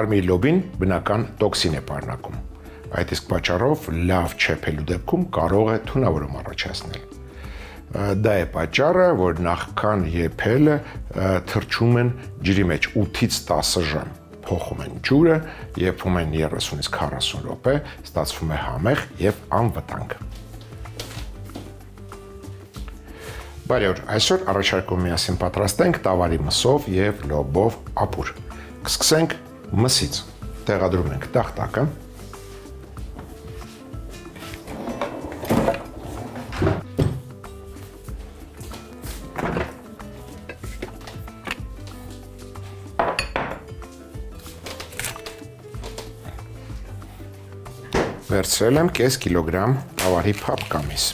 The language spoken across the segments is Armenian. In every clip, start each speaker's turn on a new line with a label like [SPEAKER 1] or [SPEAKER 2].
[SPEAKER 1] Կարմիր լոբին բնական տոքսին է պարունակում։ Այդ իսկ պատճառով լավ չեփելու դեպքում կարող է թունավորում առաջացնել։ Դա է պատճառը, որ նախքան եփելը թրջում են ջրի մեջ 8-ից 10 ժամ, փոխում են ջուրը, եփում են 30-ից 40 րոպե, ստացվում է համեղ եւ անվտանգ։ Բարի օր, այսօր առաջարկում միասին պատրաստենք տավարի մսով եւ լոբով ապուր։ Կսկսենք մսից։ Տեղադրում ենք տախտակը։ Վերցրել եմ կես կիլոգրամ տավարի փափկամիս։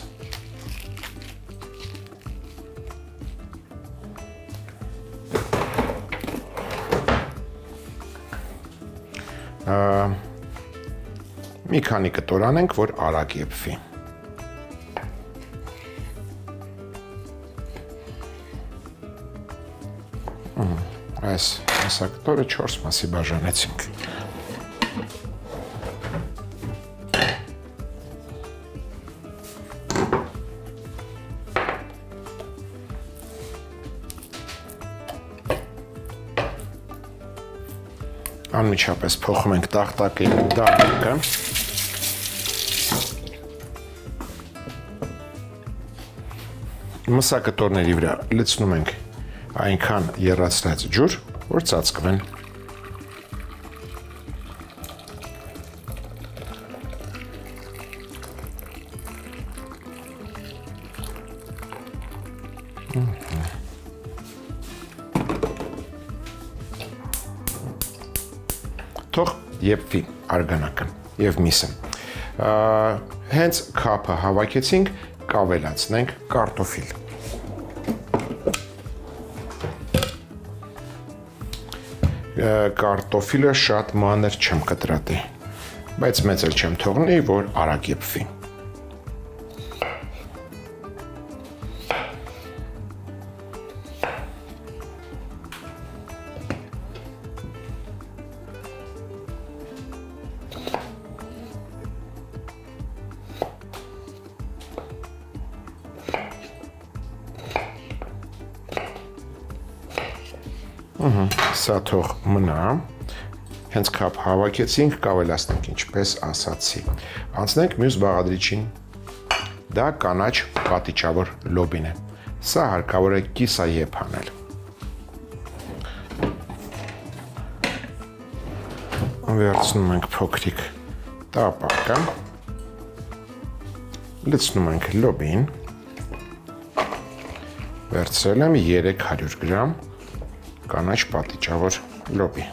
[SPEAKER 1] Մի քանի կտոր անենք, որ արագ եփվի։ Այս կտորը 4 մասի բաժանեցինք։ Անմիջապես փոխում ենք տախտակի դահլիկը։ Մսակտորների վրա լցնում ենք այնքան եռացրած ջուր, որ ծածկվեն։ Թող եփվի արգանակը եւ միսը։ Հենց քափը հավաքեցինք, կավելացնենք կարտոֆիլ։ Կարտոֆիլը շատ մանր չեմ կտրատի, բայց մեծ էլ չեմ թողնի, որ արագ եփվի։ Սա թող մնա, հենց քափ հավաքեցինք, կավելացնենք ինչպես ասացի։ Անցնենք մյուս բաղադրիչին, դա կանաչ պատիճավոր լոբին է։ Սա հարկավոր է կիսաեփ անել։ Վերցնում ենք փոքրիկ տապակը, լցնում ենք լոբին, վերցրել եմ 300 գրամ կանաչ պատիճավոր լոբի։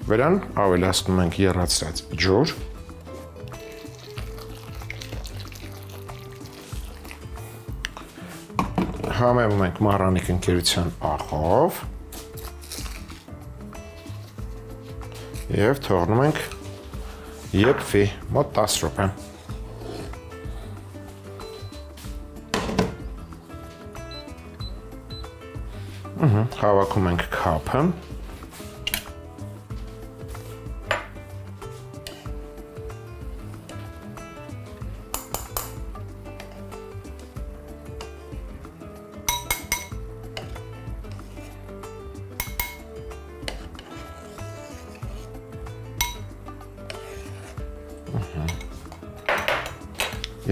[SPEAKER 1] Վրան ավելացնում ենք եռացրած ջուր։ Համեմում ենք մառանիկ ընկերության աղով եւ թողնում ենք եփվի մոտ 10 րոպե։ Հավաքում ենք քափը։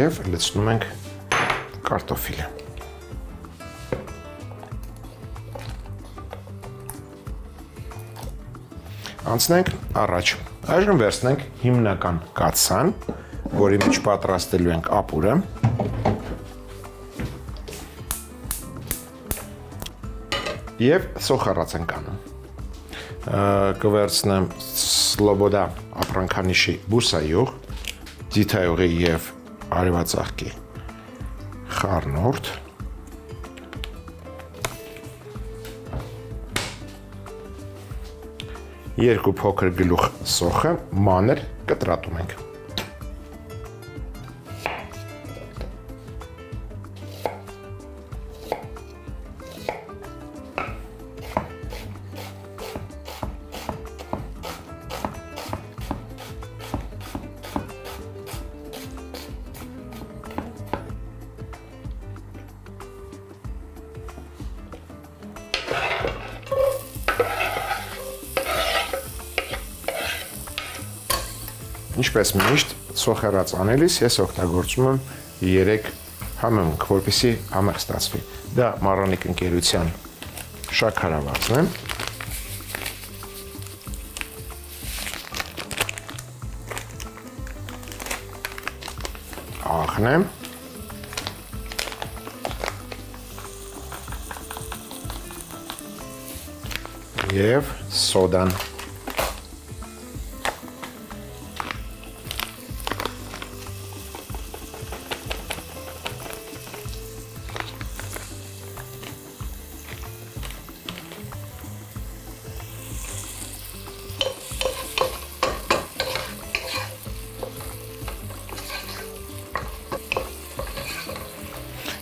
[SPEAKER 1] Եվ լցնում ենք կարտոֆիլը։ Անցնենք առաջ։ Այժմ վերցնենք հիմնական կաթսան, որի մեջ պատրաստելու ենք ապուրը։ Եվ սոխառած ենք անում։ Կվերցնեմ Սլոբոդա ապրանքանիշի բուսայուղ, ձիթայուղի եւ արևածաղկի խառնուրդ։ Երկու փոքր գլուխ սոխը մանր կտրատում ենք։ Ինչպես միշտ սոխերած անելիս ես օգտագործում եմ 3 համեմունք, որպեսզի համեղ ստացվի։ Դա մառանիկ ընկերության շաքարավազն է։ Աղն է։ Եվ սոդան։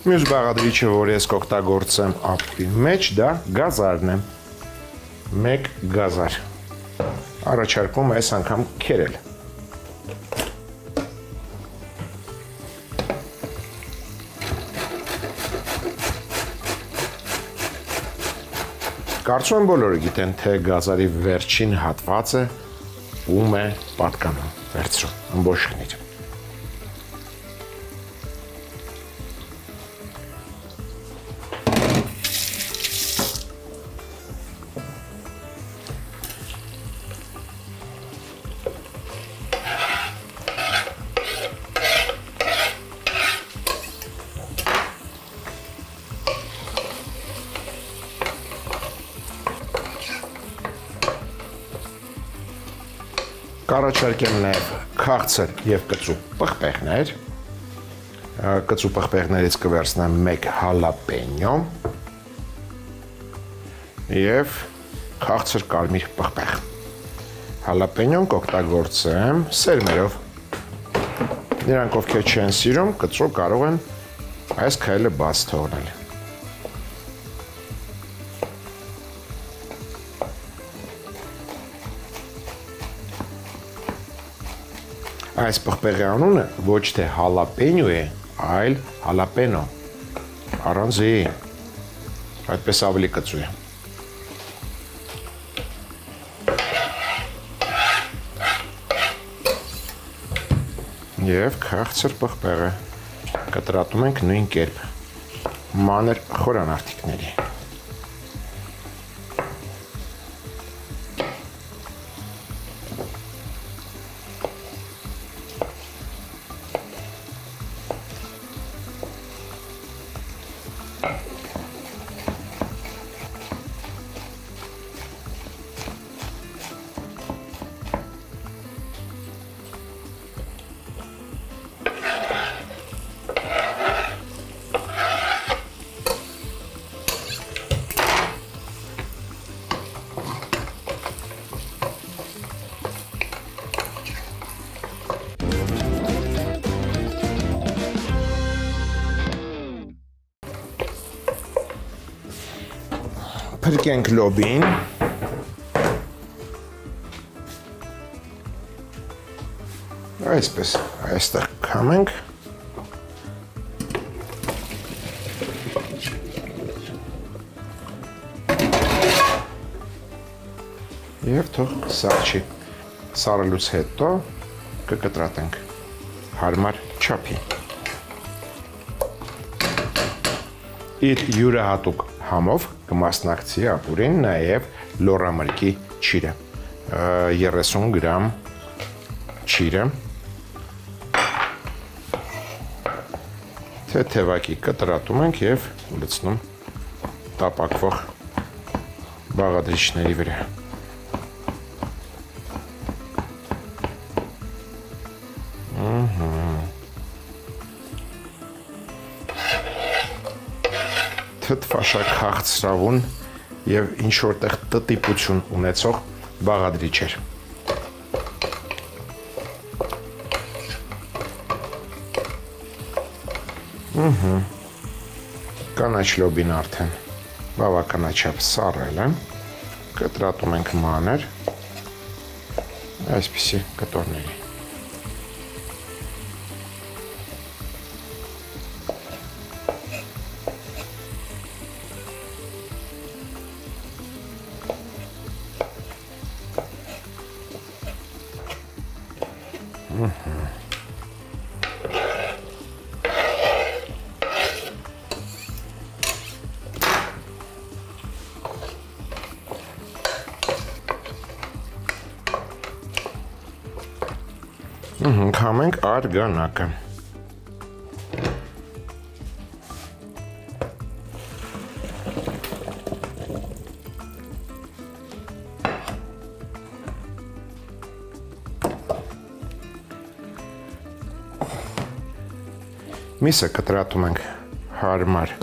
[SPEAKER 1] Մյուս բաղադրիչը, որ ես կօգտագործեմ ապուրի մեջ, դա գազարն է։ 1 գազար։ Առաջարկում այս անգամ քերել։ Կարծում եմ բոլորը գիտեն, թե գազարի վերջին հատվածը ում է պատկանում, վերցրու, ըմբոշխնիր։ Կառաջարկեմ նաև քաղցր և կծու պղպեղներ։ Կծու պղպեղներից կվերցնեմ 1 հալապենյո և քաղցր կարմիր պղպեղ։ Հալապենյոն կօգտագործեմ սերմերով։ Նրանք, ովքեր չեն սիրում կծու, կարող են այս քայլը բաց թողնել։ Այս պղպեղի անունը ոչ թե հալապենյո է, այլ հալապենո, առանց զի, այդպես ավելի կծու է։ Եվ քաղցր պղպեղը կտրատում ենք նույն կերպ, մանր խորանարդիկների։ Փրկենք լոբին։ Այսպես, այստեղ քամենք։ Եվ թող սառչի։ Սառելուց հետո կկտրատենք հարմար չափի։ Իր յուրահատուկ համով կմասնակցի ապուրին նաև լոռամրգի ճիրը, 30 գրամ ճիրը, թեթևակի կտրատում ենք և լցնում տապակվող բաղադրիչների վրա։ Թթվաշակ հաղցրավուն և ինչ-որտեղ տտիպություն ունեցող բաղադրիչ էր։ Կանաչ լոբին արդեն բավականաչափ սառել է, կտրատում ենք մանր, այսպիսի կտորների։ Քամենք արգանակը։ Միսը կտրատում ենք հարմար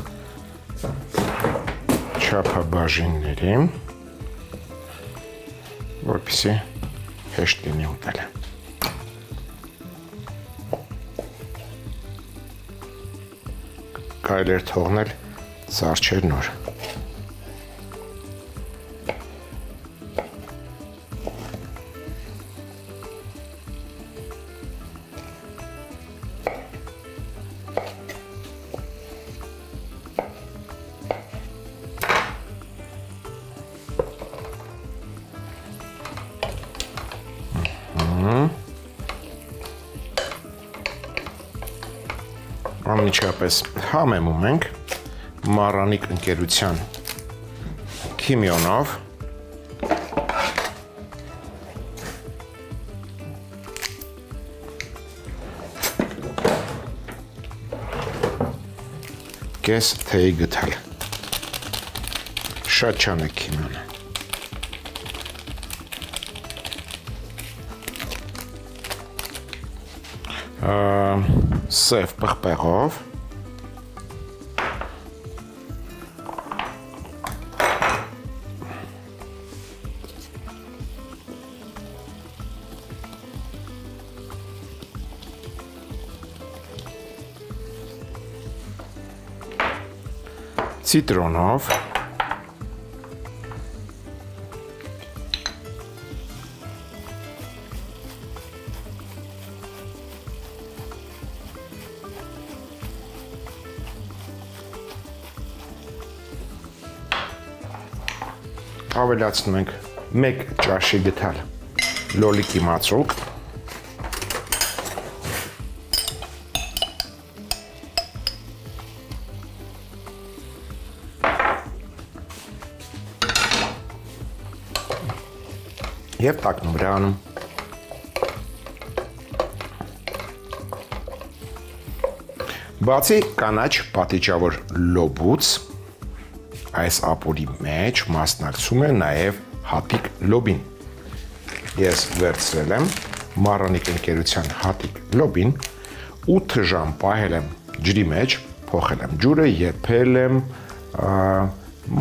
[SPEAKER 1] չափաբաժինների, որպեսզի հեշտ լինի ուտելը։ Կարելի է թողնել զարչեր նոր։ Անմիջապես համեմում ենք Մարրանիկ ընկերության քիմիոնով, կես թեյի գտալ, շատ չանեք քիմիոնը։ Սև պղպեղով, ցիտրոնով, ավելացնում ենք 1 ճաշի գթալ լոլիկի մածուկ, և տակնում վրանում։ Բացի կանաչ պատիճավոր լոբուց, այս ապուրի մեջ մասնակցում է նաև հատիկ լոբին։ Ես վերցրել եմ Մարրանիկ ընկերության հատիկ լոբին, 8 ժամ պահել եմ ջրի մեջ, փոխել եմ ջուրը, եփել եմ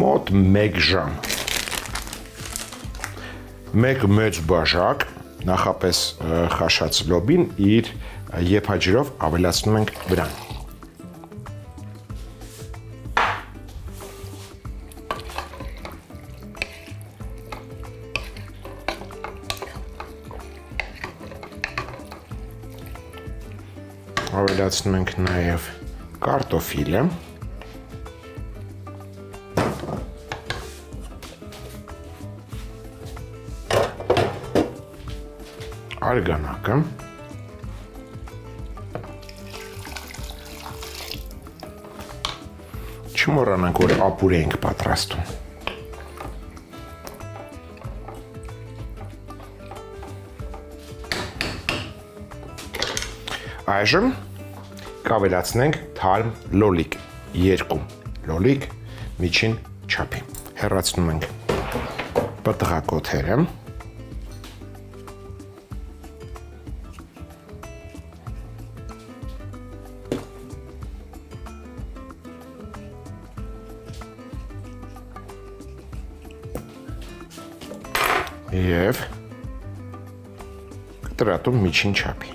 [SPEAKER 1] մոտ 1 ժամ։ Մեկ մեծ բաժակ նախապես խաշած լոբին իր եփաջրով ավելացնում ենք վրան։ Ավելացնում ենք նաև կարտոֆիլը, արգանակը, չմոռանանք, որ ապուր ենք պատրաստում։ Այժմ կավելացնենք թարմ լոլիկ, 2 լոլիկ միջին չափի։ Հեռացնում ենք պտղակոթերը, և կտրատում միջին չափի։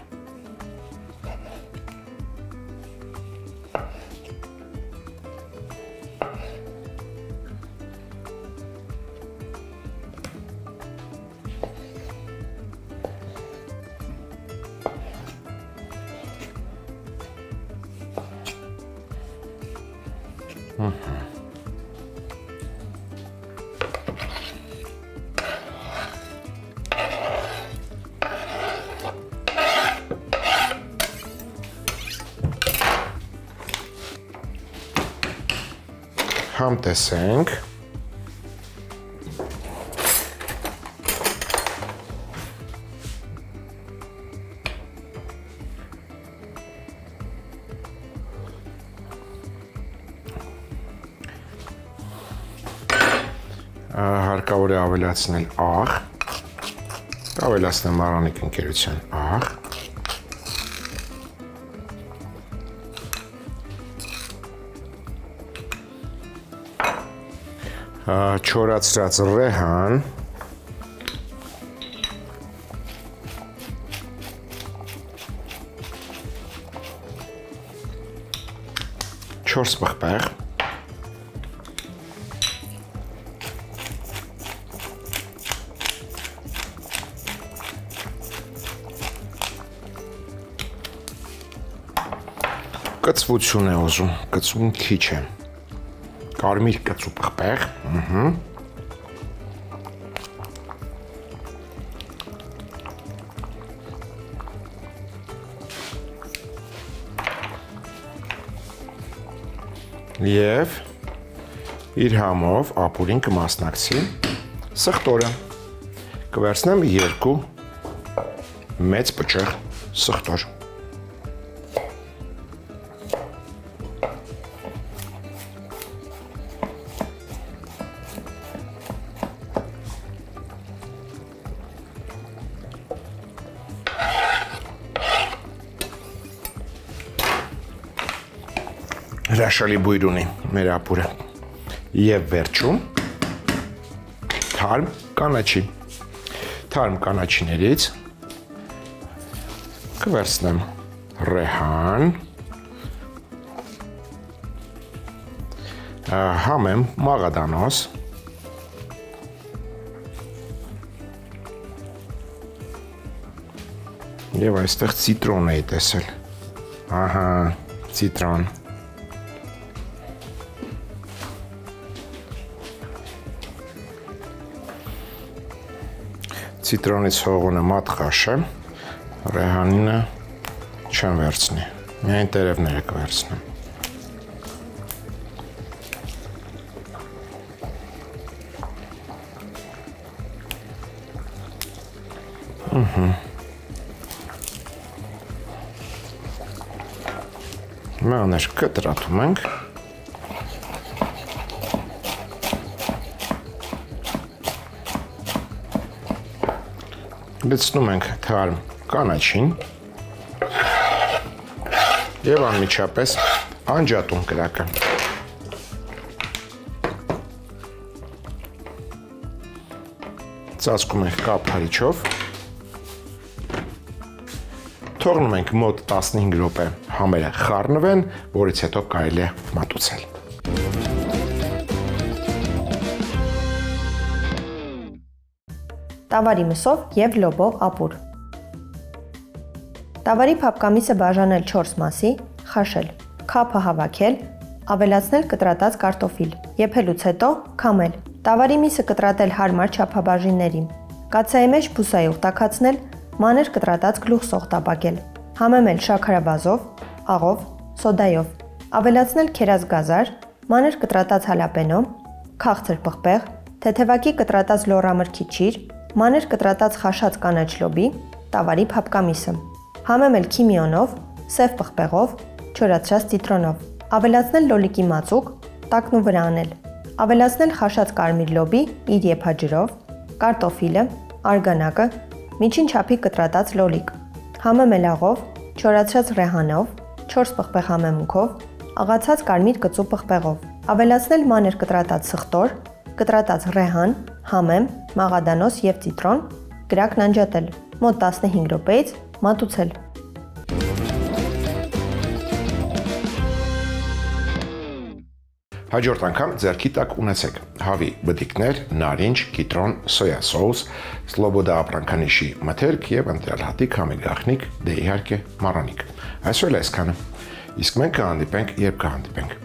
[SPEAKER 1] Համտեսենք, Հարկավոր է ավելացնել աղ, ավելացնեմ Մարանիկ ընկերության աղ, չորացրած ռեհան, 4 պղպեղ, կծվություն է ուզում, կծուն քիչ է, կարմիր կծու պղպեղ, և իր համով ապուրին կմասնակցի սխտորը, կվերցնեմ 2 մեծ պճեղ սխտոր, հրաշալի բույր ունի մեր ապուրը և վերջում թարմ կանաչիներից կվերցնեմ ռեհան, համեմ մաղադանոս, և այստեղ ցիտրոն էի տեսել, ահա, ցիտրոն, ցիտրոնից հողունը մատ խաշեմ, ռեհանինը չեմ վերցնի, միայն տերևները կվերցնեմ։ Մանր կտրատում ենք, լցնում ենք թարմ կանաչին և անմիջապես անջատում կրակը։ Ծածկում ենք կապ հրիչով, թողնում ենք մոտ 15 րոպե համերը խառնվեն, որից հետո կարելի է մատուցել։
[SPEAKER 2] Տավարի մսով և լոբով ապուր։ Տավարի փափկամիսը բաժանել 4 մասի, խաշել, քափը հավաքել, ավելացնել կտրատած կարտոֆիլ, եփելուց հետո քամել, տավարի միսը կտրատել հարմար չափաբաժիններին, կացայի մեջ բուսայուղ տաքացնել, մանր կտրատած գլուխ սոխտապակել, համեմել շաքարավազով, աղով, սոդայով, ավելացնել քերած գազար, մանր կտրատած հալապենո, քաղցր պղպեղ, թեթևակի կտրատած լոռամրգի ճիր, մանր կտրատած խաշած կանաչ լոբի, տավարի փափկամիսը, համեմել քիմիոնով, սև պղպեղով, չորացրած ցիտրոնով, ավելացնել լոլիկի մածուկ, տակն ու վրա անել, ավելացնել խաշած կարմիր լոբի իր եփաջրով, կարտոֆիլը, արգանակը, միջին չափի կտրատած լոլիկ, համեմել աղով, չորացրած ռեհանով, 4 պղպեղ համեմունքով, աղացած կարմիր կծու պղպեղով, ավելացնել մանր կտրատած սխտոր, կտրատած ռեհան, համեմ, մաղադանոս և ցիտրոն, կրակն անջատել, մոտ 15 րոպեից մատուցել։
[SPEAKER 1] Հաջորդ անգամ ձեռքի տակ ունեցեք հավի բտիկներ, նարինջ, կիտրոն, սոյա սոուս, սլոբոդա ապրանքանիշի մթերք և ընտրյալ հատիկ համի գաղտնիք, դե իհարկե մառանիկ։ Այսօր այսքանը, իսկ մենք կհանդիպենք, երբ կհանդիպենք։